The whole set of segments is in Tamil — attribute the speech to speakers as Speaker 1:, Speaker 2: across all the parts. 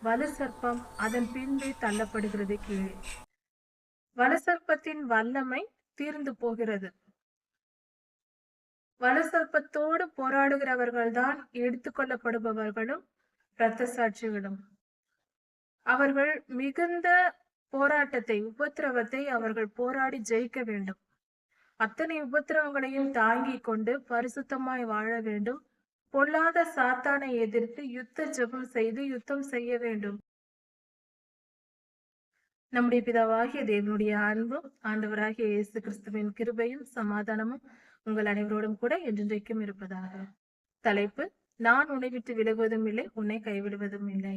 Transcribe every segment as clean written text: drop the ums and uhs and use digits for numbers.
Speaker 1: வலு சர்ப்பம் அதன் பின்பே தள்ளப்படுகிறது கீழே. வலு சர்ப்பத்தின் வல்லமை தீர்ந்து போகிறது. வலு சர்ப்பத்தோடு போராடுகிறவர்கள்தான் எடுத்துக்கொள்ளப்படுபவர்களும் இரத்த சாட்சிகளும். அவர்கள் மிகுந்த போராட்டத்தை, உபத்திரவத்தை அவர்கள் போராடி ஜெயிக்க வேண்டும். அத்தனை உபத்திரவங்களையும் தாங்கிக் கொண்டு பரிசுத்தமாய் வாழ வேண்டும். பொல்லாத சாத்தானை எதிர்த்து யுத்த ஜெபம் செய்து யுத்தம் செய்ய வேண்டும். நம்முடைய பிதாவாகிய தேவனுடைய அன்பும் ஆண்டவராகிய இயேசு கிறிஸ்துவின் கிருபையும் சமாதானமும் உங்கள் அனைவரோடும் கூட என்றென்றைக்கும் இருப்பதாக. தலைப்பு: நான் உன்னை விட்டு விலகுவதும் இல்லை, உன்னை கைவிடுவதும் இல்லை.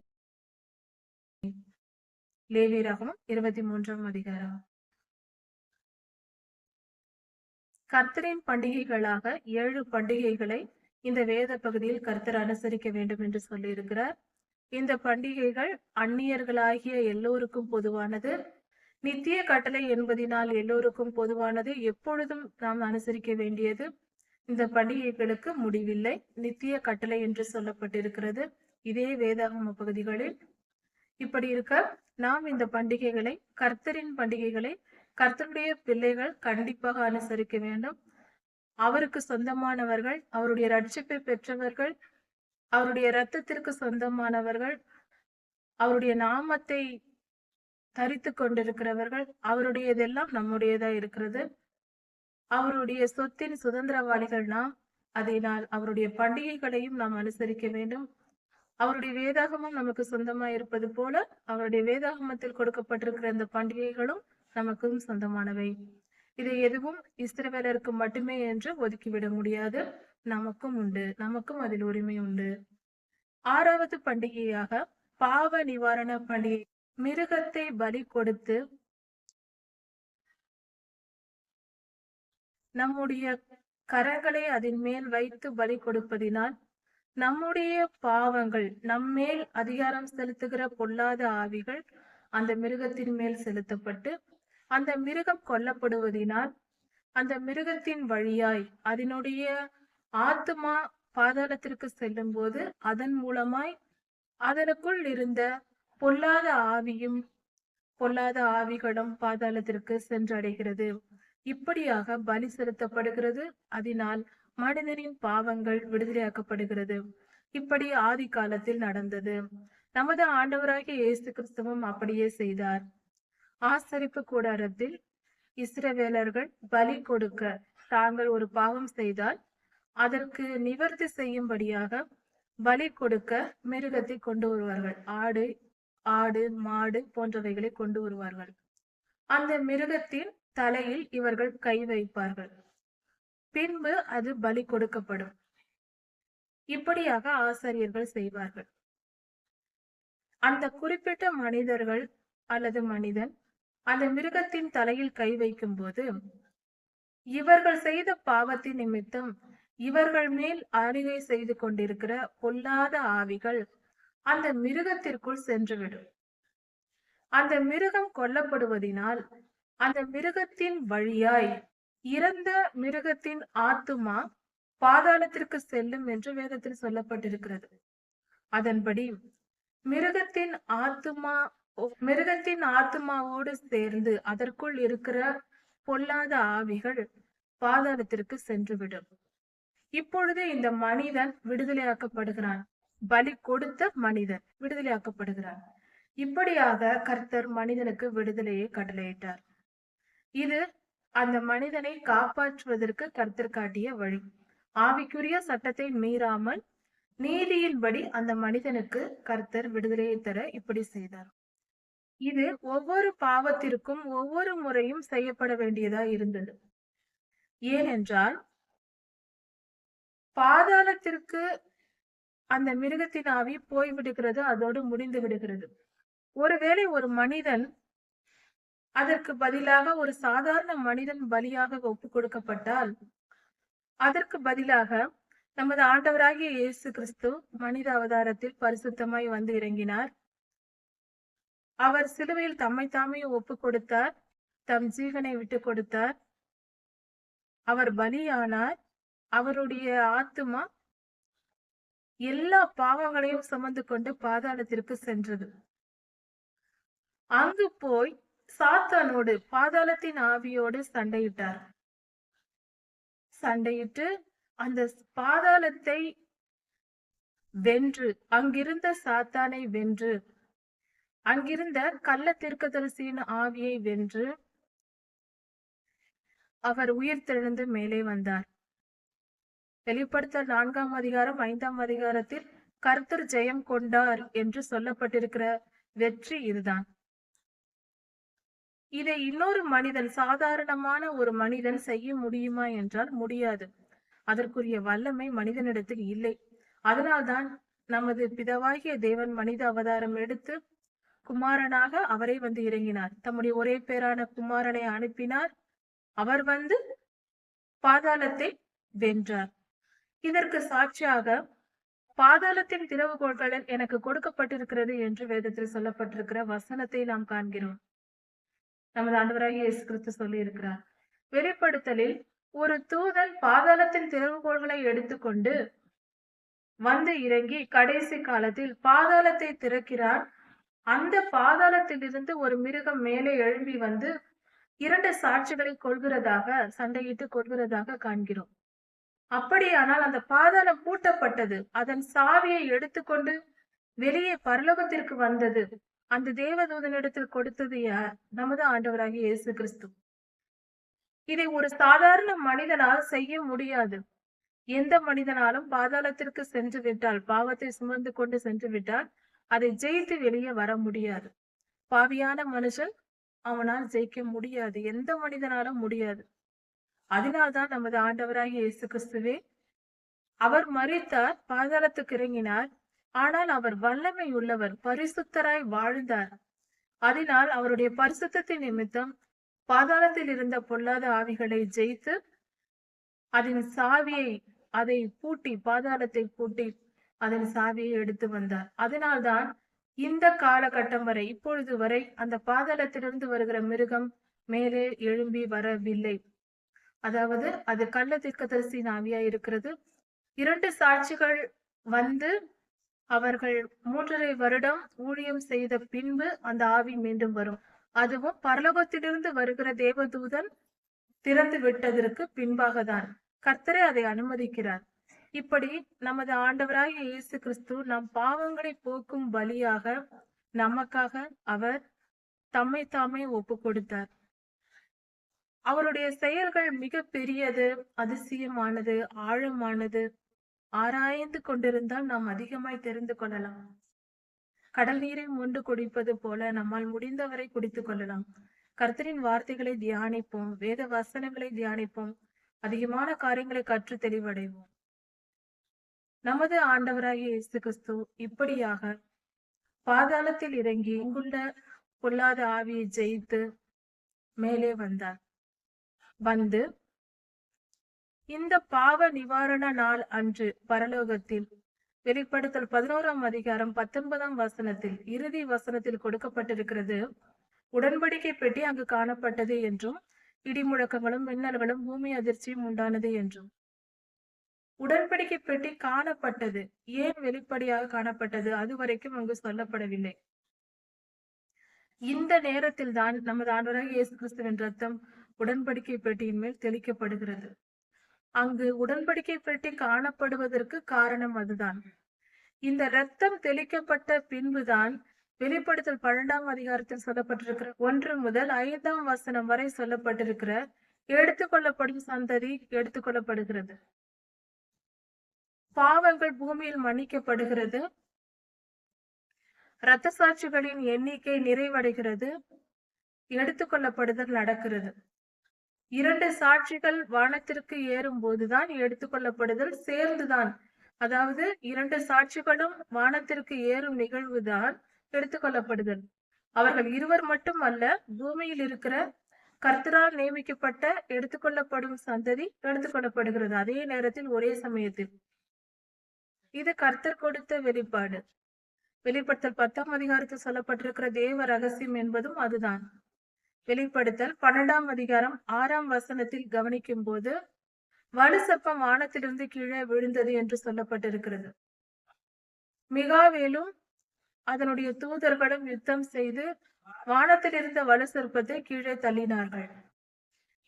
Speaker 1: லேவியராகமம் 23ஆம் அதிகாரம். கர்த்தரின் பண்டிகைகளாக 7 பண்டிகைகளை இந்த வேத பகுதியில் கர்த்தர் அனுசரிக்க வேண்டும் என்று சொல்லி இருக்கிறார். இந்த பண்டிகைகள் அந்நியர்களாகிய எல்லோருக்கும் பொதுவானது. நித்திய கட்டளை என்பதினால் எல்லோருக்கும் பொதுவானது. எப்பொழுதும் நாம் அனுசரிக்க வேண்டியது. இந்த பண்டிகைகளுக்கு முடிவில்லை. நித்திய கட்டளை என்று சொல்லப்பட்டிருக்கிறது இதே வேதாகம பகுதிகளில். இப்படி இருக்க நாம் இந்த பண்டிகைகளை, கர்த்தரின் பண்டிகைகளை, கர்த்தருடைய பிள்ளைகள் கண்டிப்பாக அனுசரிக்க வேண்டும். அவருக்கு சொந்தமானவர்கள், அவருடைய ரட்சிப்பை பெற்றவர்கள், அவருடைய இரத்தத்திற்கு சொந்தமானவர்கள், அவருடைய நாமத்தை தரித்து கொண்டிருக்கிறவர்கள், அவருடையதெல்லாம் நம்முடையதா இருக்கிறது. அவருடைய சொத்தின் சுதந்திரவாளிகள் நாம். அதனால் அவருடைய பண்டிகைகளையும் நாம் அனுசரிக்க வேண்டும். அவருடைய வேதாகமம் நமக்கு சொந்தமாய் இருப்பது போல அவருடைய வேதாகமத்தில் கொடுக்கப்பட்டிருக்கிற இந்த பண்டிகைகளும் நமக்கும் சொந்தமானவை. இதை எதுவும் இஸ்ரவேலருக்கு மட்டுமே என்று ஒதுக்கிவிட முடியாது. நமக்கும் உண்டு, நமக்கும் அதில் உரிமை உண்டு. 6வது பண்டிகையாக பாவ நிவாரண பண்டிகை. மிருகத்தை பலி கொடுத்து நம்முடைய கரங்களை அதன் மேல் வைத்து பலி கொடுப்பதினால் நம்முடைய பாவங்கள், நம்மேல் அதிகாரம் செலுத்துகிற பொல்லாத ஆவிகள் அந்த மிருகத்தின் மேல் செலுத்தப்பட்டு அந்த மிருகம் கொல்லப்படுவதினால் அந்த மிருகத்தின் வழியாய் அதனுடைய ஆத்துமா பாதாளத்திற்கு செல்லும் போது அதன் மூலமாய் அதனுக்குள் இருந்த பொல்லாத ஆவியும் பொல்லாத ஆவிகளும் பாதாளத்திற்கு சென்றடைகிறது. இப்படியாக பலி செலுத்தப்படுகிறது. அதனால் மனிதனின் பாவங்கள் விடுதலையாக்கப்படுகிறது. இப்படி ஆதி காலத்தில் நடந்தது. நமது ஆண்டவராகிய இயேசு கிறிஸ்துவும் அப்படியே செய்தார். ஆசரிப்பு கூடாரத்தில் இஸ்ரவேலர்கள் பலி கொடுக்க, தாங்கள் ஒரு பாவம் செய்தால் அதற்கு நிவர்த்தி செய்யும்படியாக பலி கொடுக்க மிருகத்தை கொண்டு வருவார்கள். ஆடு, மாடு போன்றவைகளை கொண்டு வருவார்கள். அந்த மிருகத்தின் தலையில் இவர்கள் கை வைப்பார்கள். பின்பு அது பலி கொடுக்கப்படும். இப்படியாக ஆசாரியர்கள் செய்வார்கள். அந்த குறிப்பிட்ட மனிதர்கள் அல்லது மனிதன் அந்த மிருகத்தின் தலையில் கை வைக்கும் போது இவர்கள் செய்த பாவத்தின் நிமித்தம் இவர்கள் மேல் ஆளுகை செய்து கொண்டிருக்கிற பொல்லாத ஆவிகள் அந்த மிருகத்திற்குள் சென்றுவிடும். அந்த மிருகம் கொல்லப்படுவதினால் அந்த மிருகத்தின் வழியாய் இறந்த மிருகத்தின் ஆத்துமா பாதாளத்திற்கு செல்லும் என்று வேதத்தில் சொல்லப்பட்டிருக்கிறது. அதன்படி மிருகத்தின் ஆத்துமாவோடு சேர்ந்து அதற்குள் இருக்கிற பொல்லாத ஆவிகள் பாதாளத்திற்கு சென்றுவிடும். இப்பொழுது இந்த மனிதன் விடுதலையாக்கப்படுகிறான். பலி கொடுத்த மனிதன் விடுதலையாக்கப்படுகிறான். இப்படியாக கர்த்தர் மனிதனுக்கு விடுதலையை கட்டளையிட்டார். இது அந்த மனிதனை காப்பாற்றுவதற்கு கர்த்தர் காட்டிய வழி. ஆவிக்குரிய சட்டத்தை மீறாமல் நீதியின்படி அந்த மனிதனுக்கு கர்த்தர் விடுதலையை தர இப்படி செய்தார். இது ஒவ்வொரு பாவத்திற்கும் ஒவ்வொரு முறையும் செய்யப்பட வேண்டியதா இருந்தது. ஏனென்றால் பாதாளத்திற்கு அந்த மிருகத்தின் ஆவி போய்விடுகிறது, அதோடு முடிந்து விடுகிறது. ஒருவேளை ஒரு மனிதன் அதற்கு பதிலாக ஒரு சாதாரண மனிதன் பலியாக ஒப்பு கொடுக்கப்பட்டால், அதற்கு பதிலாக நமது ஆண்டவராகிய இயேசு கிறிஸ்து மனித அவதாரத்தில் பரிசுத்தமாய் வந்து இறங்கினார். அவர் சிலுவையில் தம்மை தாமே ஒப்பு கொடுத்தார், தம் ஜீவனை விட்டு கொடுத்தார். அவர் பலியானார். அவருடைய ஆத்துமா எல்லா பாவங்களையும் சுமந்து கொண்டு பாதாளத்திற்கு சென்றது. அங்கு போய் சாத்தானோடு, பாதாளத்தின் ஆவியோடு சண்டையிட்டு அந்த பாதாளத்தை வென்று, அங்கிருந்த சாத்தானை வென்று, அங்கிருந்த கள்ள தீர்க்கதரிசியின் ஆவியை வென்று அவர் உயிர்த்தெழுந்து மேலே வந்தார். வெளிப்படுத்தல் 4ஆம் அதிகாரம் 5ஆம் அதிகாரத்தில் கர்த்தர் ஜெயம் கொண்டார் என்று சொல்லப்பட்டிருக்கிற வெற்றி இதுதான். இதை இன்னொரு மனிதன், சாதாரணமான ஒரு மனிதன் செய்ய முடியுமா என்றால் முடியாது. அதற்குரிய வல்லமை மனிதனிடத்தில் இல்லை. அதனால்தான் நமது பிதாவாகிய தேவன் மனித அவதாரம் எடுத்து குமாரனாக அவரை வந்து இறங்கினார். தம்முடைய ஒரே பேரான குமாரனை அனுப்பினார். அவர் வந்து பாதாளத்தை வென்றார். இதற்கு சாட்சியாக பாதாளத்தின் திறவுகோல்கள் எனக்கு கொடுக்கப்பட்டிருக்கிறது என்று வேதத்தில் சொல்லப்பட்டிருக்கிற வசனத்தை நாம் காண்கிறோம். நமது ஆண்டவராகிய இயேசு கிறிஸ்து சொல்லி இருக்கிறார். வெளிப்படுத்தலில் ஒரு தூதன் பாதாளத்தின் திறவுகோல்களை எடுத்துக்கொண்டு வந்து இறங்கி கடைசி காலத்தில் பாதாளத்தை திறக்கிறான். அந்த பாதாளத்திலிருந்து ஒரு மிருகம் மேலே எழும்பி வந்து 2 சாட்சிகளை கொள்கிறதாக, சண்டையிட்டு கொள்கிறதாக காண்கிறோம். அப்படியானால் அந்த பாதாளம் பூட்டப்பட்டது. அதன் சாவியை எடுத்துக்கொண்டு வெளியே பரலோகத்திற்கு வந்தது. அந்த தேவதூதனிடத்தில் கொடுத்தது யார்? நமது ஆண்டவராகிய இயேசு கிறிஸ்து. இதை ஒரு சாதாரண மனிதனால் செய்ய முடியாது. எந்த மனிதனாலும் பாதாளத்திற்கு சென்று விட்டால், பாவத்தை சுமந்து கொண்டு சென்று விட்டால், அதை ஜெயித்து வெளியே வர முடியாது. பாவியான மனுஷன் அவனால் ஜெயிக்க முடியாது. எந்த மனிதனாலும் முடியாது. அதனால்தான் நமது ஆண்டவராகிய இயேசு கிறிஸ்துவே அவர் மரித்தார், பாதாளத்துக்கு இறங்கினார். ஆனால் அவர் வல்லமை உள்ளவர், பரிசுத்தராய் வாழ்ந்தார். அதனால் அவருடைய பரிசுத்தத்தின் நிமித்தம் பாதாளத்தில் இருந்த பொல்லாத ஆவிகளை ஜெயித்து அதன் சாவியை, அதை பூட்டி, பாதாளத்தை பூட்டி அதன் சாவியை எடுத்து வந்தார். அதனால்தான் இந்த காலகட்டம் வரை, இப்பொழுது வரை அந்த பாதாளத்திலிருந்து வருகிற மிருகம் மேலே எழும்பி வரவில்லை. அதாவது அது கள்ள தீர்க்கதரிசியின் ஆவியா இருக்கிறது. 2 சாட்சிகள் வந்து அவர்கள் 3.5 வருடம் ஊழியம் செய்த பின்பு அந்த ஆவி மீண்டும் வரும். அதுவும் பரலோகத்திலிருந்து வருகிற தேவதூதன் திறந்து விட்டதற்கு பின்பாக தான் கர்த்தரே அதை அனுமதிக்கிறார். இப்படி நமது ஆண்டவராகிய இயேசு கிறிஸ்து நம் பாவங்களை போக்கும் பலியாக நமக்காக அவர் தம்மை தாமே ஒப்பு கொடுத்தார். அவருடைய செயல்கள் மிக பெரியது, அதிசயமானது, ஆழமானது. ஆராய்ந்து கொண்டிருந்தால் நாம் அதிகமாய் தெரிந்து கொள்ளலாம். கடல் நீரை மொண்டு குடிப்பது போல நம்மால் முடிந்தவரை குடித்துக் கொள்ளலாம். கர்த்தரின் வார்த்தைகளை தியானிப்போம், வேத வசனங்களை தியானிப்போம், அதிகமான காரியங்களை கற்று தெளிவடைவோம். நமது ஆண்டவராகிய இயேசு கிறிஸ்து இப்படியாக பாதாளத்தில் இறங்கி இங்குள்ள பொல்லாத ஆவியை ஜெயித்து மேலே வந்தார். வந்து இந்த பாவ நிவாரண நாள் அன்று பரலோகத்தில் வெளிப்படுத்தல் 11ஆம் அதிகாரம் 19ஆம் வசனத்தில், இறுதி வசனத்தில் கொடுக்கப்பட்டிருக்கிறது, உடன்படிக்கை பெட்டி அங்கு காணப்பட்டது என்றும், இடி முழக்கங்களும் மின்னல்களும் பூமி அதிர்ச்சியும் உண்டானது என்றும். உடன்படிக்கை பெட்டி காணப்பட்டது. ஏன் வெளிப்படையாக காணப்பட்டது? அதுவரைக்கும் அங்கு சொல்லப்படவில்லை. இந்த நேரத்தில் தான் நமது ஆண்டவராகிய இயேசு கிறிஸ்துவின் ரத்தம் உடன்படிக்கை பெட்டியின் மேல் தெளிக்கப்படுகிறது. அங்கு உடன்படிக்கை பெட்டி காணப்படுவதற்கு காரணம் அதுதான். இந்த ரத்தம் தெளிக்கப்பட்ட பின்புதான் வெளிப்படுத்தல் 12ஆம் அதிகாரத்தில் சொல்லப்பட்டிருக்கிற 1 முதல் 5ஆம் வசனம் வரை சொல்லப்பட்டிருக்கிற எடுத்துக்கொள்ளப்படும் சந்ததி எடுத்துக்கொள்ளப்படுகிறது. பாவங்கள் பூமியில் மன்னிக்கப்படுகிறது. இரத்த சாட்சிகளின் எண்ணிக்கை நிறைவடைகிறது. எடுத்துக்கொள்ளப்படுதல் நடக்கிறது. 2 சாட்சிகள் வானத்திற்கு ஏறும் போதுதான் எடுத்துக்கொள்ளப்படுதல் சேர்ந்துதான். அதாவது 2 சாட்சிகளும் வானத்திற்கு ஏறும் நிகழ்வுதான் எடுத்துக்கொள்ளப்படுதல். அவர்கள் இருவர் மட்டும் அல்ல, பூமியில் இருக்கிற கர்த்தரால் நியமிக்கப்பட்ட எடுத்துக்கொள்ளப்படும் சந்ததி எடுத்துக்கொள்ளப்படுகிறது அதே நேரத்தில், ஒரே சமயத்தில். இது கர்த்தர் கொடுத்த வெளிப்பாடு. வெளிப்படுத்தல் 10ஆம் அதிகாரத்தில் சொல்லப்பட்டிருக்கிற தேவ ரகசியம் என்பதும் அதுதான். வெளிப்படுத்தல் 12ஆம் அதிகாரம் 6ஆம் வசனத்தில் கவனிக்கும் போது வலு சர்ப்பம் வானத்திலிருந்து கீழே விழுந்தது என்று சொல்லப்பட்டிருக்கிறது. மிகாவேலும் அதனுடைய தூதர்களும் யுத்தம் செய்து வானத்தில் இருந்த வலு சர்ப்பத்தை கீழே தள்ளினார்கள்.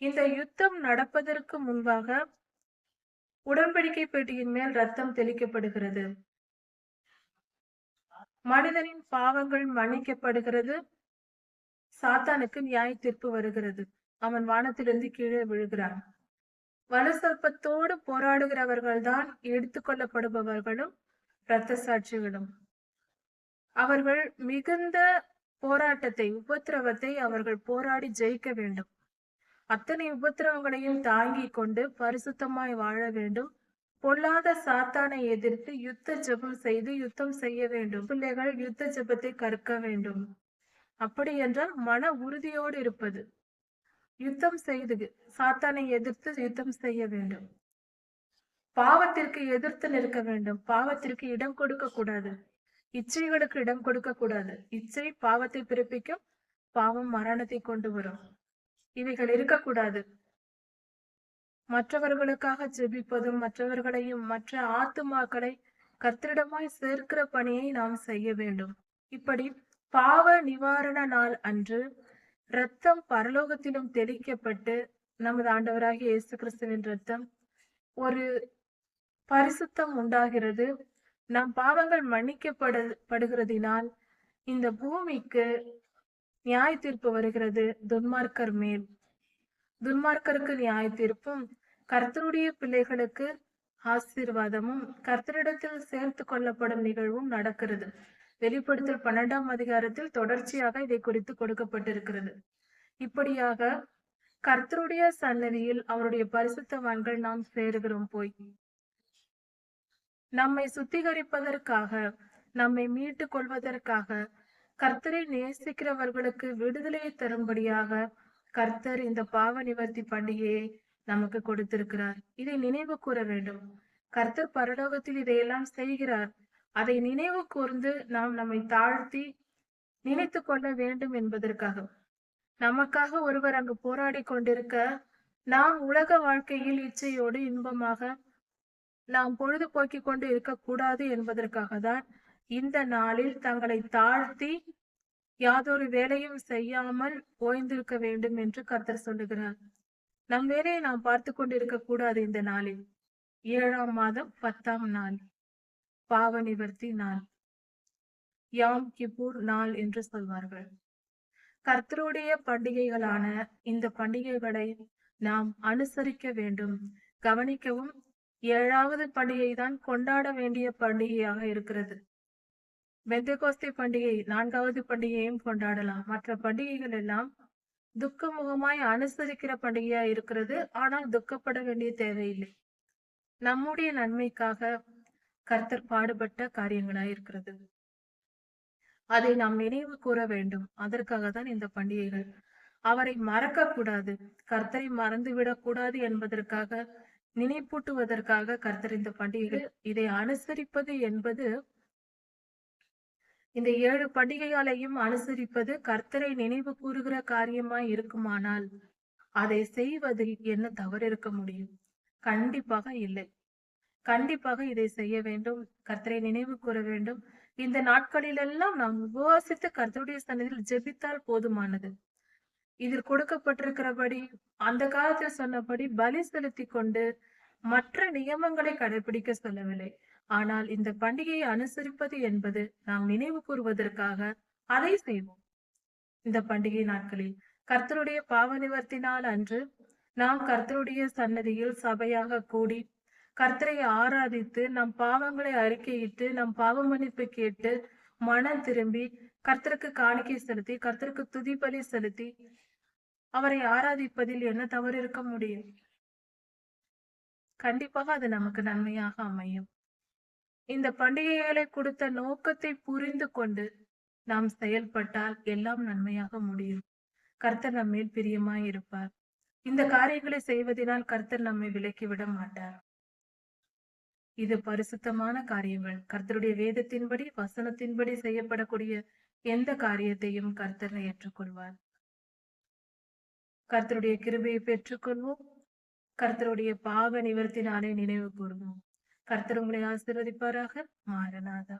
Speaker 1: இந்த யுத்தம் நடப்பதற்கு முன்பாக உடன்படிக்கை பெட்டியின் மேல் ரத்தம் தெளிக்கப்படுகிறது. மனிதனின் பாவங்கள் மன்னிக்கப்படுகிறது. சாத்தானுக்கு நியாய தீர்ப்பு வருகிறது. அவன் வானத்திலிருந்து கீழே விழுகிறான். வலு சர்ப்பத்தோடு போராடுகிறவர்கள் தான் எடுத்துக்கொள்ளப்படுபவர்களும் இரத்த சாட்சிகளும். அவர்கள் மிகுந்த போராட்டத்தை, உபத்திரவத்தை அவர்கள் போராடி ஜெயிக்க வேண்டும். அத்தனை உபத்திரவங்களையும் தாங்கிக் கொண்டு பரிசுத்தமாய் வாழ வேண்டும். பொல்லாத சாத்தானை எதிர்த்து யுத்த ஜெபம் செய்து யுத்தம் செய்ய வேண்டும். பிள்ளைகள் யுத்த ஜெபத்தை கற்க வேண்டும். அப்படி என்றால் மன உறுதியோடு இருப்பது. யுத்தம் செய்து சாத்தானை எதிர்த்து யுத்தம் செய்ய வேண்டும். பாவத்திற்கு எதிர்த்து நிற்க வேண்டும். பாவத்திற்கு இடம் கொடுக்க கூடாது. இச்சைகளுக்கு இடம் கொடுக்க கூடாது. இச்சை பாவத்தை பிறப்பிக்கும். பாவம் மரணத்தை கொண்டு வரும். இவைகள் இருக்கக்கூடாது. மற்றவர்களுக்காக ஜெபிப்பதும் மற்றவர்களையும் மற்ற ஆத்துமாக்களை கர்த்தரிடமாய் சேர்க்கிற பணியை நாம் செய்ய வேண்டும். இப்படி பாவ நிவாரண நாள் அன்று இரத்தம் பரலோகத்திலும் தெளிக்கப்பட்டு நமது ஆண்டவராகிய இயேசு கிறிஸ்துவின் இரத்தம் ஒரு பரிசுத்தம் உண்டாகிறது. நம் பாவங்கள் மன்னிக்கப்படுகிறதினால் இந்த பூமிக்கு நியாய தீர்ப்பு வருகிறது. துன்மார்க்கர் மேல் துன்மார்க்கருக்கு நியாய தீர்ப்பும் கர்த்தருடைய பிள்ளைகளுக்கு ஆசீர்வாதமும் கர்த்தரிடத்தில் சேர்த்து கொள்ளப்படும் நிகழ்வும் நடக்கிறது. வெளிப்படுத்தல் 12ஆம் அதிகாரத்தில் தொடர்ச்சியாக இதை குறித்து கொடுக்கப்பட்டிருக்கிறது. இப்படியாக கர்த்தருடைய சன்னதியில் அவருடைய பரிசுத்தவான்கள் நாம் சேருகிறோம். போய் நம்மை சுத்திகரிப்பதற்காக, நம்மை மீட்டுக் கொள்வதற்காக, கர்த்தரை நேசிக்கிறவர்களுக்கு விடுதலையை தரும்படியாக கர்த்தர் இந்த பாவ நிவர்த்தி பண்டிகையை நமக்கு கொடுத்திருக்கிறார். இதை நினைவு கூற வேண்டும். கர்த்தர் பரலோகத்தில் இதையெல்லாம் செய்கிறார். அதை நினைவு கூர்ந்து நாம் நம்மை தாழ்த்தி நினைத்து கொள்ள வேண்டும் என்பதற்காக. நமக்காக ஒருவர் அங்கு போராடி கொண்டிருக்க, நாம் உலக வாழ்க்கையில் இச்சையோடு இன்பமாக நாம் பொழுது போக்கிக் கொண்டு இருக்கக்கூடாது என்பதற்காக தான் இந்த நாளில் தங்களை தாழ்த்தி யாதொரு வேலையும் செய்யாமல் ஓய்ந்திருக்க வேண்டும் என்று கர்த்தர் சொல்லுகிறார். நம் வேலையை நாம் பார்த்து கொண்டு இருக்க கூடாது. இந்த நாளில் 7ஆம் மாதம் 10ஆம் நாள் பாவ நிவர்த்தி நாள், யாம் கிப்பூர் நாள் என்று சொல்வார்கள். கர்த்தருடைய பண்டிகைகளான இந்த பண்டிகைகளை நாம் அனுசரிக்க வேண்டும். கவனிக்கவும், 7வது பண்டிகை தான் கொண்டாட வேண்டிய பண்டிகையாக இருக்கிறது. பெந்தெகோஸ்தே பண்டிகை 4வது பண்டிகையும் கொண்டாடலாம். மற்ற பண்டிகைகள் எல்லாம் துக்கமுகமாய் அனுசரிக்கிற பண்டிகையா இருக்கிறது. ஆனால் துக்கப்பட வேண்டிய தேவையில்லை. நம்முடைய நன்மைக்காக கர்த்தர் பாடுபட்ட காரியங்களாய் இருக்கிறது. அதை நாம் நினைவு கூற வேண்டும். அதற்காக தான் இந்த பண்டிகைகள். அவரை மறக்க கூடாது, கர்த்தரை மறந்துவிடக் கூடாது என்பதற்காக, நினைப்பூட்டுவதற்காக கர்த்தர் இந்த பண்டிகைகள். இதை அனுசரிப்பது என்பது, இந்த 7 பண்டிகைகளையும் அனுசரிப்பது கர்த்தரை நினைவு கூறுகிற காரியமாய் இருக்குமானால் அதை செய்வதில் என்ன தவறு இருக்க முடியும்? கண்டிப்பாக இல்லை. கண்டிப்பாக இதை செய்ய வேண்டும். கர்த்தரை நினைவு கூற வேண்டும். இந்த நாட்களிலெல்லாம் நாம் உபவாசித்து கர்த்தருடைய சன்னதியில் ஜெபித்தால் போதுமானது. இதில் கொடுக்கப்பட்டிருக்கிறபடி, அந்த காலத்தில் சொன்னபடி பலி செலுத்தி கொண்டு மற்ற நியமங்களை கடைபிடிக்க சொல்லவில்லை. ஆனால் இந்த பண்டிகையை அனுசரிப்பது என்பது நாம் நினைவு கூறுவதற்காக அதை செய்வோம். இந்த பண்டிகை நாட்களில் கர்த்தருடைய பாவ நிவர்த்தி நாள் அன்று நாம் கர்த்தருடைய சன்னதியில் சபையாக கூடி கர்த்தரை ஆராதித்து நம் பாவங்களை அறிக்கையிட்டு நம் பாவ மன்னிப்பு கேட்டு மனம் திரும்பி கர்த்தருக்கு காணிக்கை செலுத்தி கர்த்தருக்கு துதி பலி செலுத்தி அவரை ஆராதிப்பதில் என்ன தவறு இருக்க முடியும்? கண்டிப்பாக அது நமக்கு நன்மையாக அமையும். இந்த பண்டிகைகளை கொடுத்த நோக்கத்தை புரிந்து கொண்டு நாம் செயல்பட்டால் எல்லாம் நன்மையாக முடியும். கர்த்தர் நம்மேல் பிரியமாய் இருப்பார். இந்த காரியங்களை செய்வதனால் கர்த்தர் நம்மை விலக்கிவிட மாட்டார். இது பரிசுத்தமான காரியங்கள். கர்த்தருடைய வேதத்தின்படி, வசனத்தின்படி செய்யப்படக்கூடிய எந்த காரியத்தையும் கர்த்தர் ஏற்றுக்கொள்வார். கர்த்தருடைய கிருபையை பெற்றுக்கொள்வோம். கர்த்தருடைய பாவ நிவர்த்தி நாளை நினைவு கூறுவோம். கர்த்தர் உங்களை ஆசீர்வதிப்பாராக. மாரநாதா.